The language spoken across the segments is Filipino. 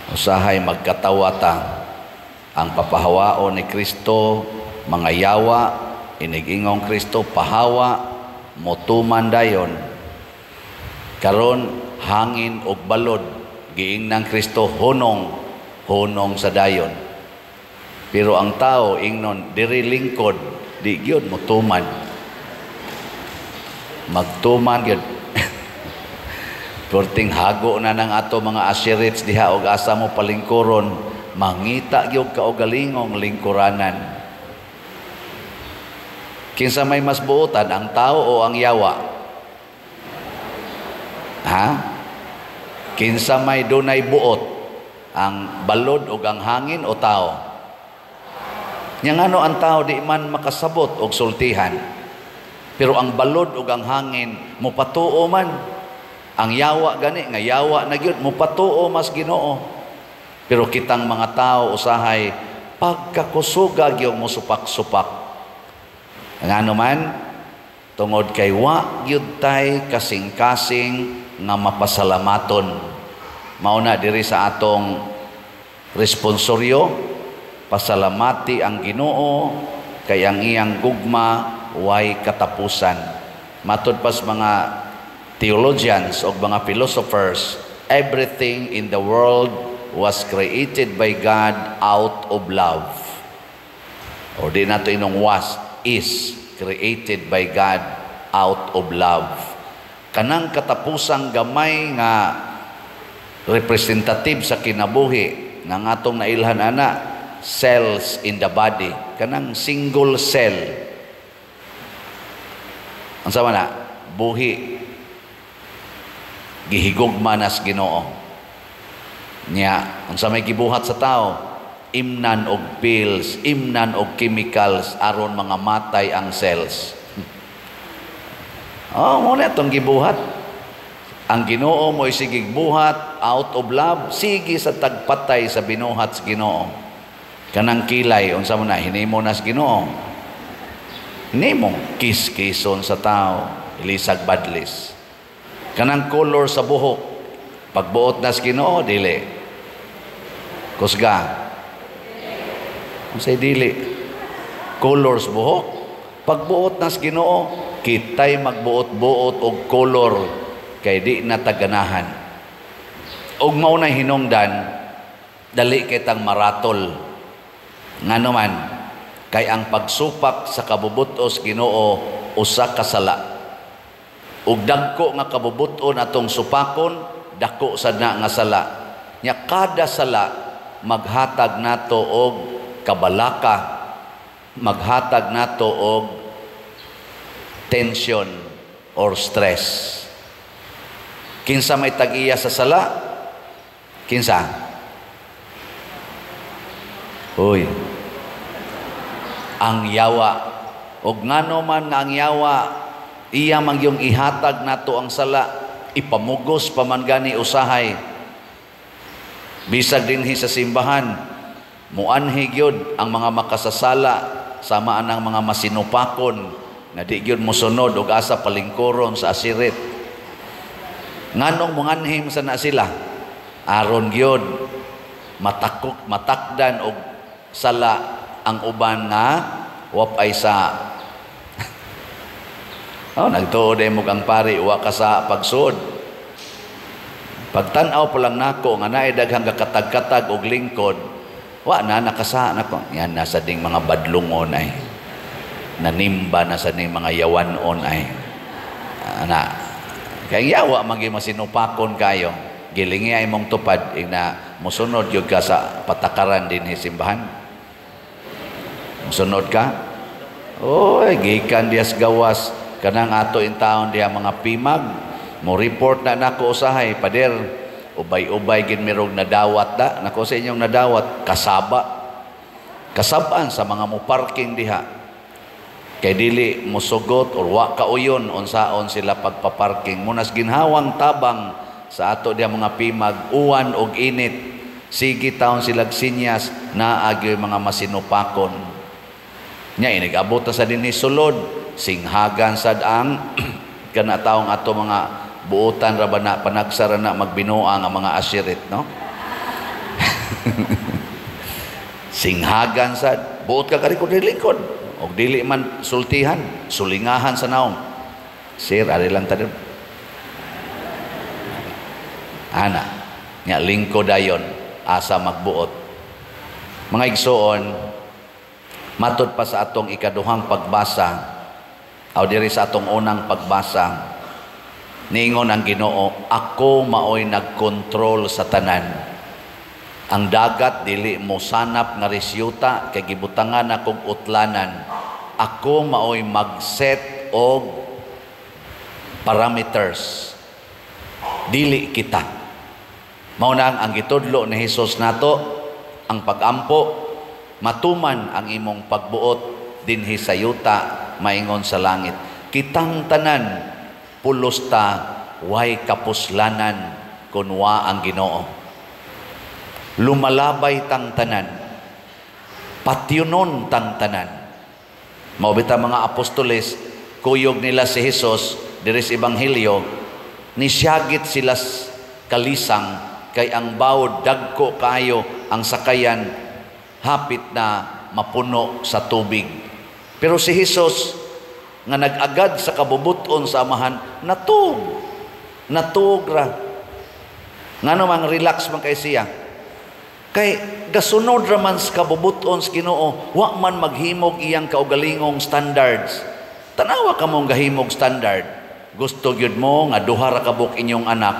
Usahay magkatawata ang papahawao ni Kristo, mga yawa, inigingong Kristo, pahawa, motuman dayon. Karon hangin og balod, giing ng Kristo hunong sa dayon. Pero ang tao ingnon diri lingkod, di gyud motuman. Magtuman gyud. Perting hago na ng ato mga asirits diha og asa mo palingkuron, mangita gyud ka og galingong lingkuranan. Kinsa may mas buotan, ang tao o ang yawa? Ha? Kinsa may dunay buot, ang balod o ang hangin o tao? Yang ano ang tao di man makasabot og sultihan, pero ang balod o ang hangin mupatuo man. Ang yawa gani nga yawa na gyud mupatuo mas Ginoo. Pero kitang mga tao usahay pagkakusuga gyud mo supak-supak. Ngano man tungod kay wa gyud tay kasing-kasing nga mapasalamaton. Mauna diri sa atong responsoryo, pasalamati ang Ginoo kay ang iyang gugma way katapusan. Matud pas mga theologians o mga philosophers, everything in the world was created by God out of love. O di nato inong is created by God out of love. Kanang katapusang gamay nga representative sa kinabuhi ng atong nailhan ana, cells in the body, kanang single cell. Ang sama na, buhi, gihigugma nas Ginoo niya. Unsa may gibuhat sa tao, imnan og pills, imnan og chemicals aron mga matay ang cells. Mo na itong gibuhat. Ang Ginoo mo isigig buhat out of love, sige sa tagpatay sa binuhat sa Ginoo. Kanang kilay, unsa mo na hinimo nas Ginoo, hinimo kis-kison sa tao, ilisag badlis. Kanang color sa buhok, pagbuot nas Ginoo dili kusga, unsay dili colors buhok, pagbuot nas Ginoo kitay magbuot-buot og color kay di na taganahan. Og mao na hinungdan dali kitang maratol ngano man kay ang pagsupak sa kabubutos Ginoo usa ka sala. Ug dagko nga kabubuton atong supakon, dako sad na nga sala. Nya kada sala maghatag nato og kabalaka, maghatag nato og tension or stress. Kinsa may tag-iya sa sala? Kinsa? Uy. Ang yawa. Og ngano man nga ang yawa, iya man yung ihatag nato ang sala, ipamugos pa man gani usahay. Bisag dinhi sa simbahan, muanhi gyud ang mga makasasala sama anang mga masinupakon nga di gyud mosunod og asa palingkuron sa asirit. Nganong munganhim sana sila aron gyud matakdan og sala ang uban nga wapay sa nagtuod mo kang pari, wa ka sa pagsuod. Pagtanaw pa lang nako nga naay daghang kakatag-katag og lingkod, wa na nakasa nako. Yan nasa ding mga badlungon ay. Nanimba na sa ding mga yawanon ay. Ana. Kay yawa magi masinupakon kayo. Gilingi ay mong tupad ina mosunod gyud ka sa patakaran dinhi simbahan. Mosunod ka? Oy, gikan dias gawas kanang ato in taon diha mga pimag, mo report na nako usahay, pader, ubay-ubay gid mirog nadawat da, nako sa inyong nadawat, kasabaan sa mga mo parking diha. Kay dili musugot or wa kauyon unsaon sila pagpaparking. Munas ginhawang tabang sa ato diha mga pimag, uwan og init, sige taon silag sinyas na agyoy mga masinupakon. Nya inigabot sa dinhi sulod, singhagan sad ang kana taong ato mga buotan ra ba na panagsara na magbinuang ang mga asirit, no? Singhagan sad, buot ka karikod lingkod. Og dili man sultihan, sulingahan sa naong. Sir, ari lang tayo. Ana, nya lingkod dayon, asa magbuot. Mga igsoon, matod pa sa atong ikaduhang pagbasa, o diri sa atong unang pagbasa, niingon ang Ginoo, ako maoy nagkontrol sa tanan. Ang dagat dili mo sanap nga resyuta kay gibutangan akong utlanan. Ako maoy mag-set og parameters. Dili kita. Mao na ang gitudlo ni Hesus nato, ang pagampo, matuman ang imong pagbuot dinhi sa yuta maingon sa langit. Kitang tanan pulos ta way kapuslanan kunwa ang Ginoo. Lumalabay tang tanan, patyunon tang tanan. Maubita mga apostoles, kuyog nila si Hesus diri sa ebanghelyo, nisyagit sila kalisang kay ang bawod dagko kayo ang sakayan hapit na mapuno sa tubig. Pero si Hesus nga nag-agad sa kabubuton sa amahan, natug ra. Ngano mang relax man kay siya. Kay gasunod raman sa kabubuton sa Ginoo, wa man maghimog iyang kaugalingong standards. Tanawa ka mong gahimog standard. Gusto gyud mo nga duha ra ka buk inyong anak,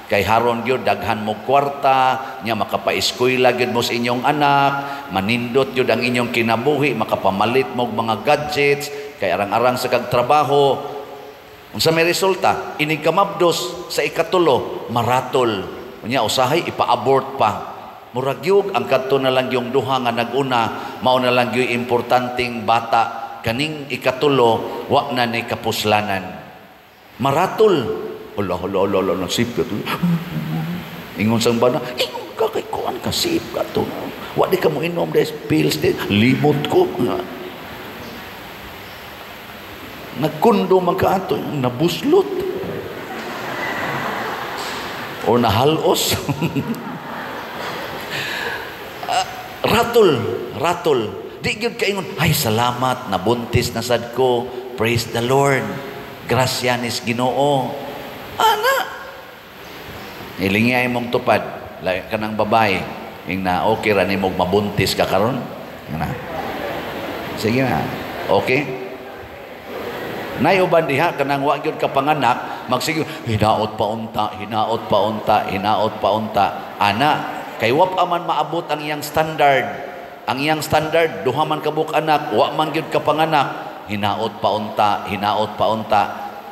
kay haron gyud daghan mo kwarta, nya makapa-eskwela gyud mo sa inyong anak, manindot gyud ang inyong kinabuhi, makapamalit mo mga gadgets, kay arang-arang sa kagtrabaho. Unsa may resulta? Inig kamabdos sa ikatulo, maratol. Unya usahay ipa-abort pa. Murag yug ang kadto na lang yung duha nga naguna, mao na lang yung importanteng bata, kaning ikatulo wa na ni kapuslanan. Maratol. Hala, sip ka to. Ingon sang bana, ingon ka kay kuan ka, sip ka to. Wa di ka mo inom des pills di, limot ko. Nagkundo man ka ato, nabuslot. O nahalos. Ratol. Di gyud kaingon, ay salamat, nabuntis na sad ko. Praise the Lord. Grasya nis Ginoo. Ana. Ilingay mong tupad. Lahi ka ng babae. Yung na, okay ra ni mong mabuntis ka karon. Na. Sige na. Okay? Nayuban diha, kanang wa gyud ka panganak, magsige, hinaot pa unta. Ana. Kay wap aman maabot ang iyang standard. Ang iyang standard, duha man kabuk anak, wa man gyud ka panganak, hinaot pa unta.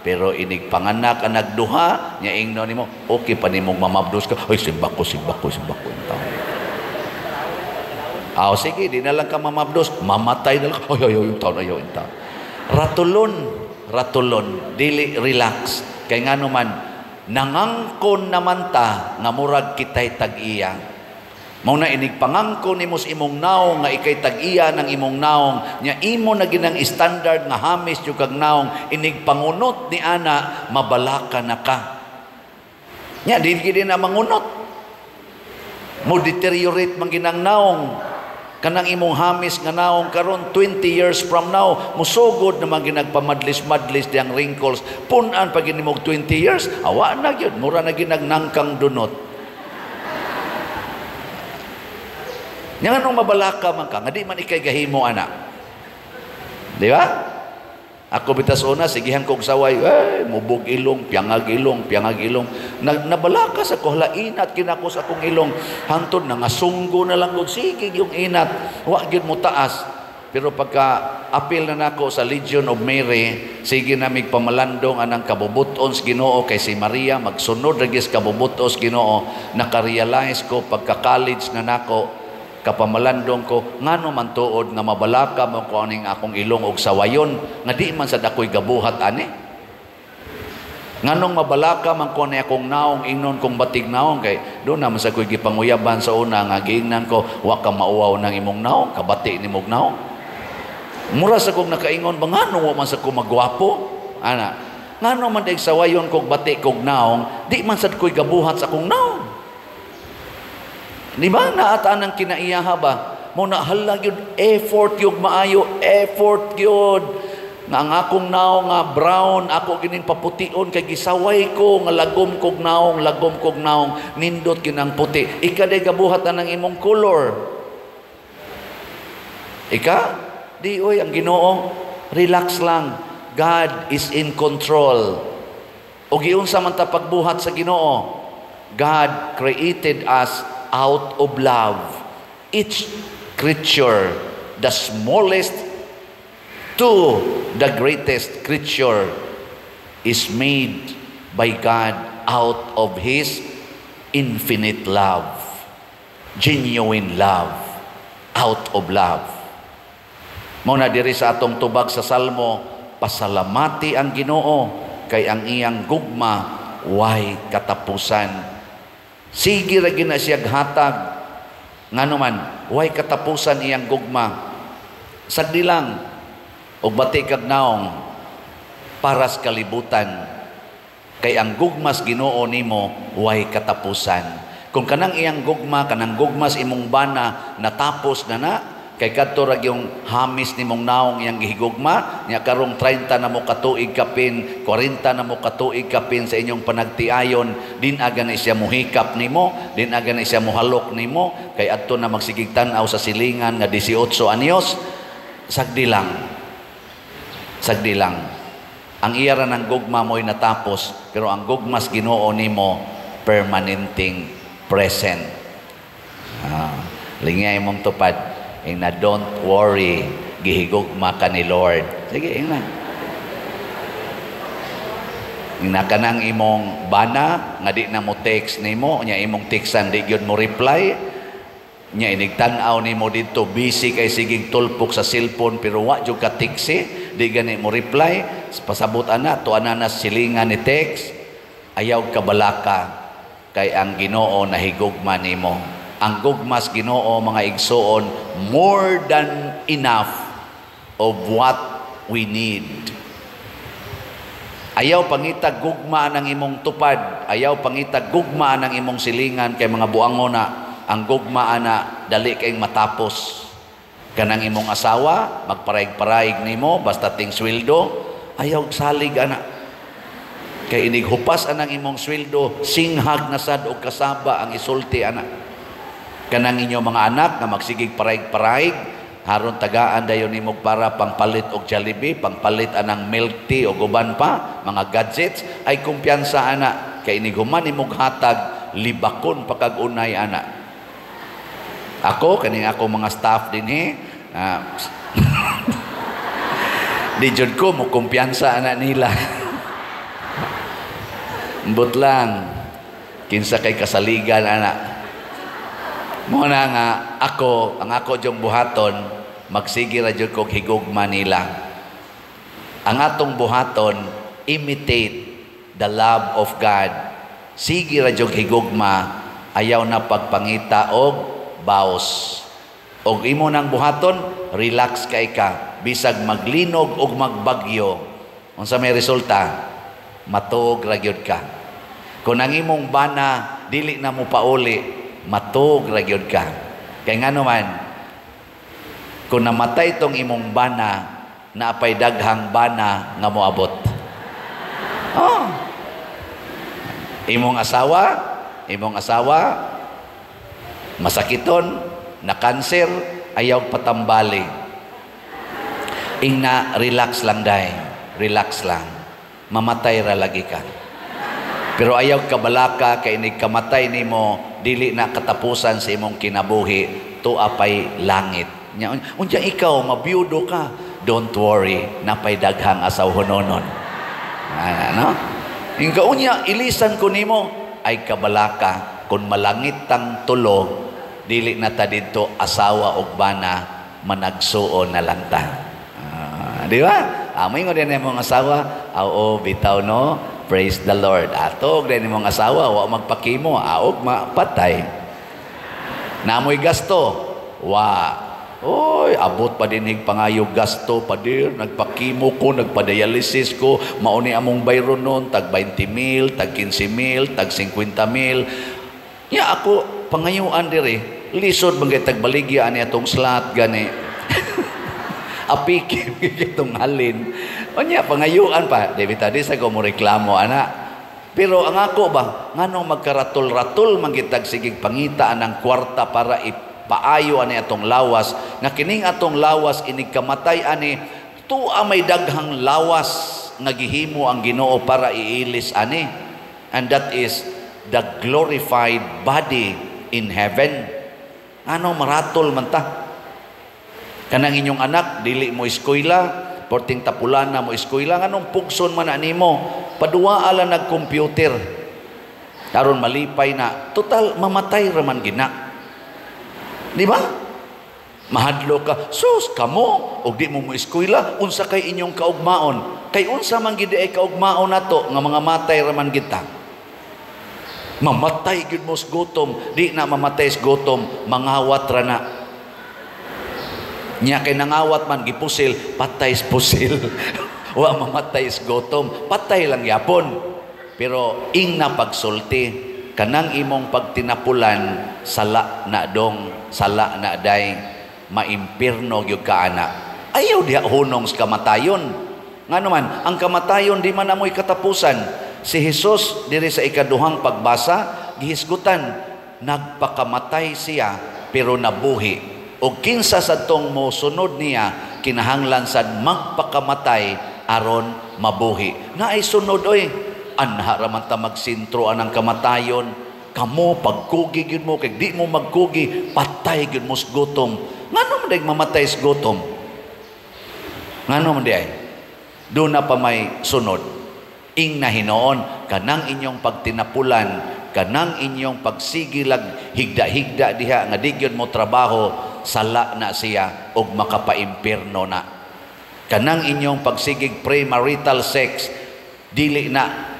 Pero inig panganak ang nagduha, nya ingno nimo, okay pa nimong mamabdos ka. Ay simbak ko unta. Sige, di na lang ka mamabdos, mamatay na lang. Ay unta. Ratulon, dili relax. Kay ngano man nangangkon naman ta nga murag kitay tag-iya. Mao na inig pangangkon nimo sa imong naong nga ikay tag-iya ng imong naong nya imo na ginang standard nga hamis yung kag naong inig pangunot ni ana mabalaka na ka. Nya di gid na mangunot. Mo deteriorate man ginang naong kanang imong hamis nga naong karon 20 years from now musugod na man ginagpamadlis-madlis diyang wrinkles punan pag inimog 20 years awa na gyud mura na ginagnangkang dunot. Nga nung mabalaka man ka, nga di man ikay gahimo anak. Di ba? Ako bitas una, sigihan kong saway, mubog ilong, piangag ilong. Nabalaka sa ko, hala inat kinako sa akong ilong. Hantod, nangasunggo na lang kung sige yung inat. Wa gyud mo taas. Pero pagka apil na nako sa Legion of Mary, sige na mig pamalandong anang kabubuton sa Ginoo kay si Maria, magsunod ragis kabubuton sa Ginoo, nakarealize ko pagka-college na nako, kapamalandong ko ngano man tuod nga mabalaka mo ko aning akong ilong og sawayon nga di man sad ako'y gabuhat ani nganong mabalaka man ko ni akong naong ingnon kong batig naong kay do na man sa ko'y gipanguyaban sa una nga giingnan ko wa ka mauwaw ng imong naong kabati ni mong naong mura sa kong nakaingon ba ngano wa man sa ko magwapo ana ngano man dig sawayon kog bati kog naong di man sad ko'y gabuhat sa akong naong. Di ba? Naataan ng kinaiyaha ba? Mo na halag yun, effort yun, maayo, effort yun. Nga ang akong naong nga brown, ako gining papution, kay gisaway ko, nga lagom kog naong, nindot ginang puti. Ika day gabuhat na ng imong color. Ika? Di oy, ang Ginoo, relax lang. God is in control. O giunsa man ta pagbuhat sa Ginoo. God created us out of love. Each creature, the smallest to the greatest creature, is made by God out of His infinite love. Genuine love. Out of love. Muna diri sa atong tubag sa Salmo, pasalamati ang Ginoo kay ang iyang gugma way katapusan. Sige ra gina siya hatag ngano man way katapusan iyang gugma. Sagdi lang og bati kag naong para sa kalibutan kay ang gugmas Ginoo nimo way katapusan. Kung kanang iyang gugma, kanang gugmas imong bana natapos na kay kadto ra yung hamis nimong naong iyang gihigugma nya karong 30 na mo katuig kapin, 40 na mo katuig kapin sa inyong panagtiayon, din aga na siya muhikap nimo, din aga na siya muhalok nimo kay adto na magsigig tan-aw sa silingan nga 18 anyos. Sagdi lang ang iya ra ng gugma mo'y natapos, pero ang gugmas Ginoo nimo permanenting present. Lingay mong tupad. Na don't worry, gihigugma ka ni Lord. Sige, ina. Ina ka nang imong bana, nga di na mo text nimo, nya imong textan, di yun mo reply, nya inigtanaw nimo dito, busy kay sigig tulpok sa cellphone, pero wa jud ka texti, di gani mo reply, pasabot ana, tuana na silingan ni text, ayaw ka balaka, kay ang Ginoo nahigugma nimo. Ang gugmas Ginoo, mga igsoon, more than enough of what we need. Ayaw pangitag gugma ng imong tupad, ayaw pangitag gugma ng imong silingan kay mga buangon na ang gugma ana dali kay matapos. Kanang imong asawa magparaig-paraig nimo basta ting sweldo, ayaw salig ana. Kay inig hupas anang imong sweldo, singhag na sad og kasaba ang isulti ana. Kanang inyo mga anak na magsigig paraig-paraig, haron tagaan dayon nimo para pangpalit og Jollibee, pangpalit anang milk tea o guban pa, mga gadgets, ay kumpiyansa ana kay iniguman imong hatag libakon pagkagunay ana. Ako kaning ako mga staff dinhi, di jud ko mo kumpiyansa ana nila. Mbot lang kinsa kay kasaligan ana. Muna nga ako, ang ako diyong buhaton, magsige ra diyong kong higugma nila. Ang atong buhaton, imitate the love of God. Sige ra diyong higugma, ayaw na pagpangita og baos. Og imo nang buhaton, relax kay ka. Bisag maglinog og magbagyo. Unsa may resulta? Matuog ra gyud ka. Kung ang imong bana, dili na mo pauli, matug ra gyud ka. Kay ngano man kung namatay tong imong bana, naapay daghang bana nga moabot. Imong asawa masakiton, na cancer, ayaw patambali. Ingna relax lang day, relax lang. Mamatay ra lagi ka. Pero ayaw ka balaka kay inig kamatay nimo dili na katapusan sa imong kinabuhi, tuapay langit. Unya ikaw mabiyudo ka, don't worry, napay daghang asawhononon. Ano? Ingka unya ilisan ko nimo ay kabalaka kun malangit tang tulo, dili na ta didto asawa og bana managsuon na lang ta. Di ba? Amoy mo din imong asawa, oo bitaw no. Praise the Lord. Atog din mong asawa, wa magpakimo, aog mapatay. Namoy gasto, wa. Oy, abot pa din pangayog gasto pa dir, nagpakimo ko, nagpadialysis ko, mauni among bayron nun, tag 20,000, tag 15,000, tag 50,000. Ya ako, pangayuan diri, lisod bang tagbaligya ani atong slot gani. Apiki itong halin. Onya pangayuan pa, David tadi sa ko mo reklamo ana. Pero ang ako ba, nganong magkaratul-ratul manggitag sigig pangita anang kwarta para ipaayo ani atong lawas, nga kining atong lawas inig kamatay ani, tuwa may daghang lawas nga gihimo ang Ginoo para iilis ani. And that is the glorified body in heaven. Ano maratol man ta? Kanang inyong anak dili mo eskwela, porting tapulana mo eskwela, nganong pugson man animo? Padua ala nag-computer. Karon malipay na. Total, mamatay raman gina. Di ba? Mahadlo ka. Sus, kamo. O di mo eskwela. Unsa kay inyong kaugmaon. Kay unsa man gid ay kaugmaon nato nga mga matay raman kita. Mamatay gid mo sa gutom. Di na mamatay sa gutom. Mangawat ra na. Nya kay nangawat man gipusil, patay sa pusil. Wa mamatay is gutom, patay lang yapon. Pero ing na pagsulti, kanang imong pagtinapulan, sala na dong, sala na day, maimpirno gyud ka ana. Ayaw diha hunong sa kamatayon. Nga naman, ang kamatayon di man amoy katapusan. Si Jesus diri sa ikaduhang pagbasa, gihisgutan, nagpakamatay siya pero nabuhi. O kinsa sa tong mo sunod niya, kinahanglan sad magpakamatay aron mabuhi. Na ay sunod oy, anha raman ta magsintro anang kamatayon. Kamo pagkugi gyud mo kay di mo magkugi, patay gyud mo sa gutom. Ngano man day mamatay sa gutom? Ngano man day? Do na pa may sunod. Ing na hinoon kanang inyong pagtinapulan, kanang inyong pagsigilag higda-higda diha nga di gyud mo trabaho, sala na siya og makapaimpirno na. Kanang inyong pagsigig premarital sex, dili na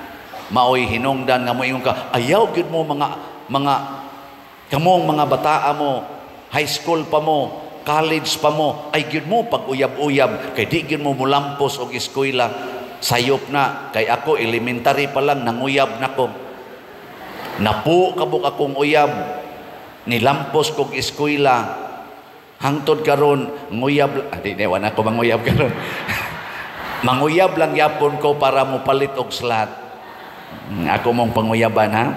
maoy hinungdan nga mo ingon ka, ayaw gyud mo mga kamong mga bataa mo, high school pa mo, college pa mo, ay gyud mo pag uyab-uyab kay di gyud mo mulampos og eskwela. Sayop na kay ako elementary pa lang nanguyab nako. Napu kabuk akong uyab, nilampos kog eskwela. Hangtod karon nguyab, di na wala ko manguyab karon. Manguyab lang yapon ko para mo palit og slot. Ako mong panguyaban ha.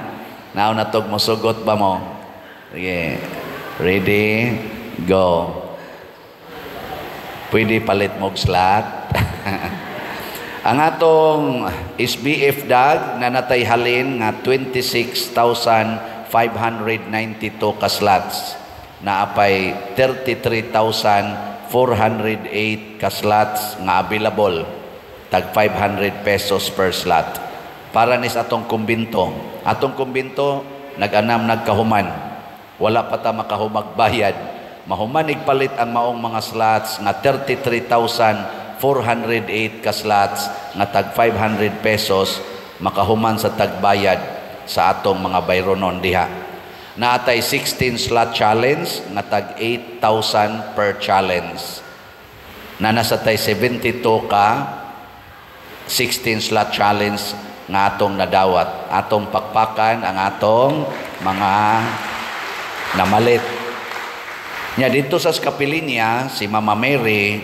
Now na tog mo sugot ba mo? Okay. Ready? Go. Pwede palit mo og slot. Ang atong SBF dag na natay halin nga 26,592 ka slots. Naapay 33,408 ka slots nga available. Tag 500 pesos per slot. Para nis atong kumbinto. Atong kumbinto nag-anam nagkahuman. Wala pa ta makahumag bayad. Mahuman igpalit ang maong mga slots nga 33,408 ka slots nga tag 500 pesos makahuman sa tagbayad sa atong mga bayronon diha. Naatay 16 slot challenge nga tag 8,000 per challenge. Na nasa tay 72 ka 16 slot challenge nga atong nadawat. Atong pakpakan ang atong mga namalit. Nya dito sa Skapilinya si Mama Mary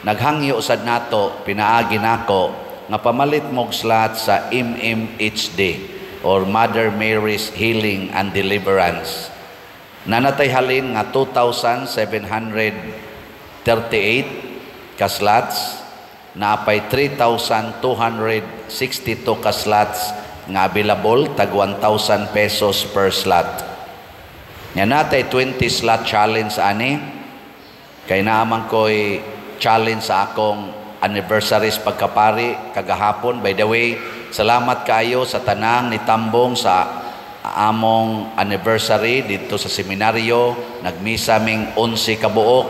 naghangyo sad nato, pinaagi nako nga pamalit mog slot sa MMHD or Mother Mary's Healing and Deliverance. Nanatay halin nga 2,738 ka slots, naapay 3,262 ka slots nga available, tag 1,000 pesos per slot. Nya natay 20 slot challenge ani, kay naaman ko'y challenge sa akong anniversaries pagkapari kagahapon. By the way, salamat kayo sa tanang nitambong sa among anniversary dito sa seminaryo. Nagmisa ming 11 kabuok.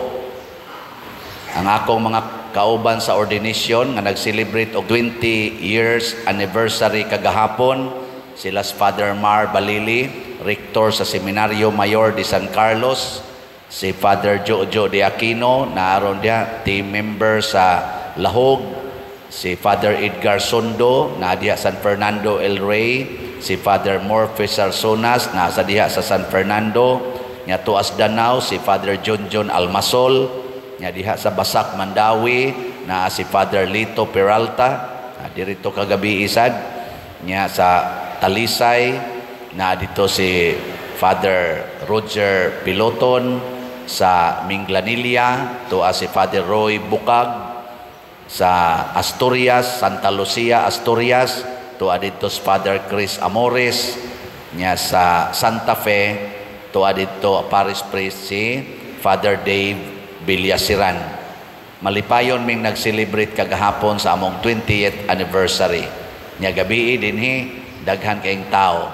Ang akong mga kauban sa ordination nga nag-celebrate og 20 years anniversary kagahapon, sila Father Mar Balili, rector sa Seminaryo Mayor de San Carlos, si Father Jojo de Aquino, naaron dia, team member sa Lahog, si Father Edgar Sondo na diha San Fernando El Rey, si Father Morpheus Arsonas na sa diha sa San Fernando, nya tuas Danau si Father John Almasol, nya diha sa Basak Mandawi na si Father Lito Peralta, dirito kagabi isad, nya sa Talisay na dito si Father Roger Piloton, sa Minglanilla tuwa si Father Roy Bukag, sa Asturias, Santa Lucia, Asturias, tuwa dito si Father Chris Amores, nya sa Santa Fe, tuwa dito Parish Priest si Father Dave Villasiran. Malipayon ming nag-celebrate kagahapon sa among 20th anniversary. Nya gabi dinhi daghan kayong tao.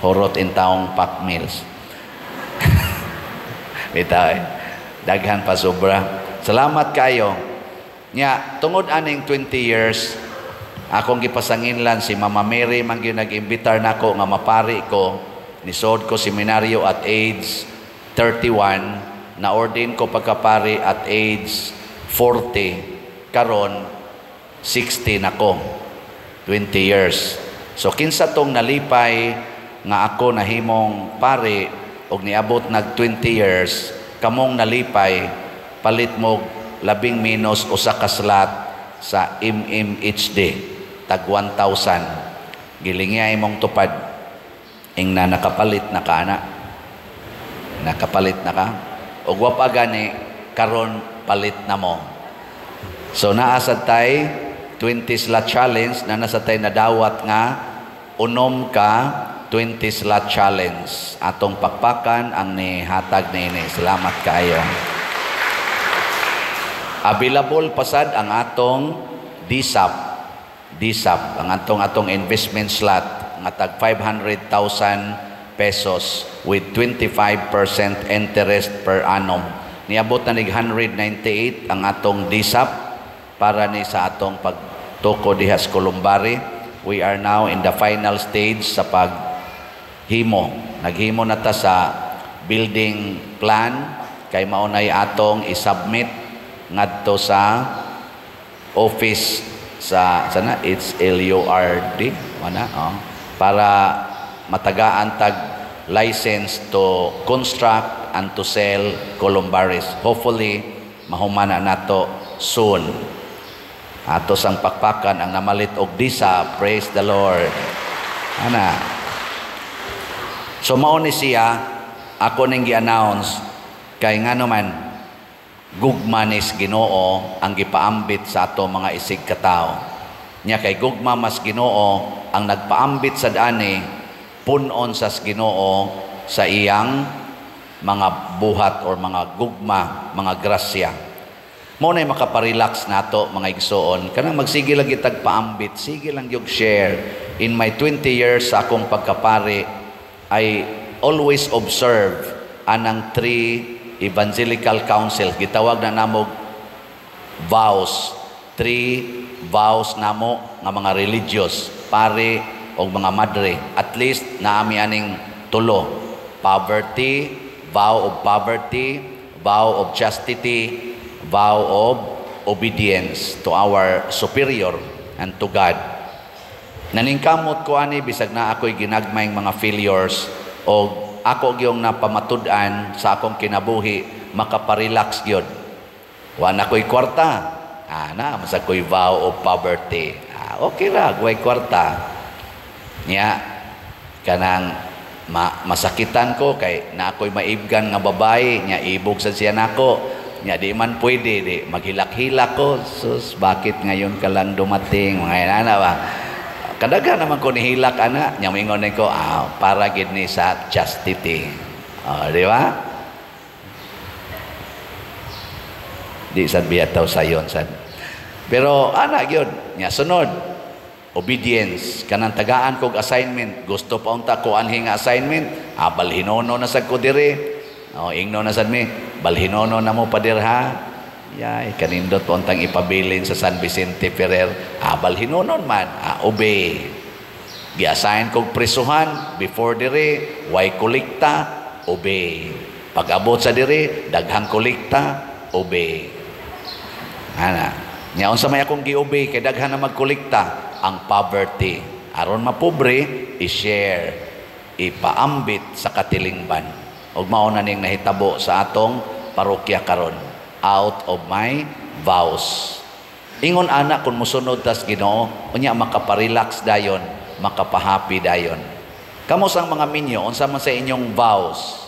Horot in taong pack meals. Bitaw, daghan pa sobra. Salamat kayo. Nya tungod aning 20 years akong gipasanginlan si Mama Mary man gyud nag-imbitar nako nga mapari ko. Nisod ko seminaryo at age 31, na ordain ko pagkapari at age 40. Karon 60 nako. 20 years. So kinsa tong nalipay nga ako nahimong pari og niabot nag 20 years, kamong nalipay palit mo labing minus usa ka slot sa MMHD tag 1,000. Gilingya imong tupad ing na nakapalit na ka ana. Nakapalit na ka. Og wa pa gani karon palit na mo. So naa sad tay 20 slot challenge na nasa tay nadawat nga unom ka 20 slot challenge. Atong pakpakan ang nihatag nini. Salamat kayo. Available pasad ang atong DSAP. DSAP, ang atong investment slot nga tag 500,000 pesos with 25% interest per annum. Niabot na nig 198 ang atong DSAP para ni sa atong pagtuko diha sa Columbari. We are now in the final stage sa paghimo. Naghimo na ta sa building plan kay maunay atong isubmit ngadto sa office sa sana it's LURD mana para matagaan tag license to construct and to sell columbaris. Hopefully mahumana nato soon. Ato sang pakpakan ang namalit og disa. Praise the Lord. Ana. So mao ni siya ako ning gi-announce kay ngano man gugma nis Ginoo ang gipaambit sa ato mga isig katao. Nya kay gugma mas Ginoo ang nagpaambit sa dani punon sa Ginoo sa iyang mga buhat or mga gugma, mga grasya. Mo na makaparelax nato mga igsoon. Kanang magsige lang gitag paambit, sige lang yung share. In my 20 years sa akong pagkapari, I always observe anang 3 evangelical council, gitawag na namog vows. 3 vows namo nga mga religious, pare o mga madre. At least naami aning tulo. Poverty, vow of poverty, vow of chastity, vow of obedience to our superior and to God. Naningkamot ko ani bisag na ako'y ginagmayng mga failures o ako gyung napamatud-an sa akong kinabuhi makaparelax gyud. Wa na ko'y kwarta. Na masa ko'y vow of poverty. Okay ra, way kwarta. Nya kanang masakitan ko kay na ako'y maibgan nga babae, nya ibog sa siya nako. Nya di man pwede di maghilak-hilak ko. Sus, bakit ngayon ka lang dumating? Mga inana ba? Kadaga naman ko nihilak ana, nya mingon ko, para gid ni sa chastity. Di ba? Di sad biyataw sayon sad. Pero ana gyud, nya sunod obedience kanang tagaan kog assignment. Gusto pa unta ko anhi nga assignment, balhinono na sad ko dire. Ingno na sad mi, balhinono na mo pa dirha. Yay, kanindot po untang ipabilin sa San Vicente Ferrer. Balhinonon man, obey. Gi-assign kog prisuhan before dire, way kolekta, obey. Pag abot sa dire, daghang kolekta, obey. Ana, Nya unsa may akong giobey kay daghan na magkolekta ang poverty. Aron mapobre, i-share, ipaambit sa katilingban. Ug mao na ning nahitabo sa atong parokya karon. Out of my vows. Ingon ana kung musunod tas Ginoo, unya makaparelax dayon, makapahappy dayon. Kamo sang mga minyo, unsa man sa inyong vows?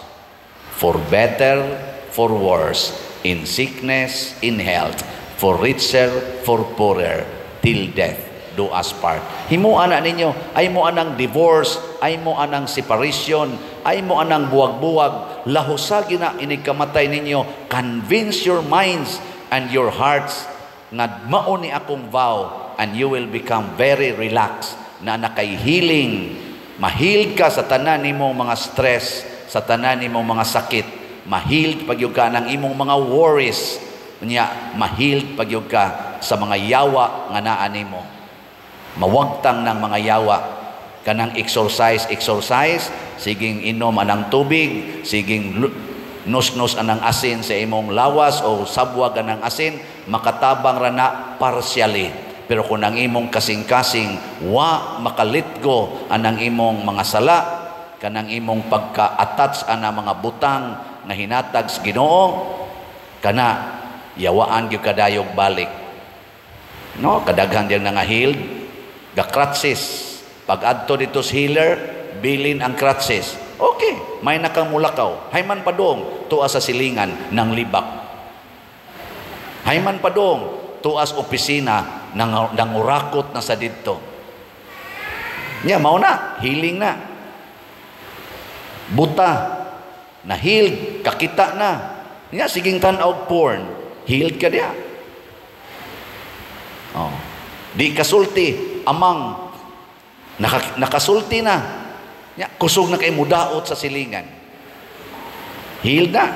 For better, for worse, in sickness, in health, for richer, for poorer, till death do us part. Himo ana ninyo, ay mo anang divorce, ay mo anang separation, ay mo anang buwag-buwag, lahusagi na inigkamatay ninyo, convince your minds and your hearts nga mao ni akong vow, and you will become very relaxed na nakay healing. Mahiled ka sa tanan nimong mga stress, sa tanan nimong mga sakit. Mahiled pagyud ka ng imong mga worries. Nya mahiled pagyud ka sa mga yawa nga naa nimo. Mawagtang ng mga yawa. Kanang exercise, siging inom anang tubig, siging nus-nus anang asin sa imong lawas o sabwag anang asin, makatabang ra na partially. Pero kung ang imong kasing-kasing wa makalitgo anang imong mga sala, kanang imong pagka-attach ana mga butang nga hinatag sa Ginoo, kana yawaan gyud kadayog balik. No, kadaghan diyan nga healed, ga-crutches. Pag adto dito sa healer, bilin ang crutches. Okay, may nakamulakaw. Hayman pa dong, tuas sa silingan ng libak. Hayman pa dong, tuas opisina ng urakot na sa dito. Nya, mao na, healing na. Buta, na healed, kakita na. Nya, siging tanaw porn, healed ka diya. Oh. Di kasulti, amang, nakasulti na. Nya, kusog na kay mudaot sa silingan. Healed na.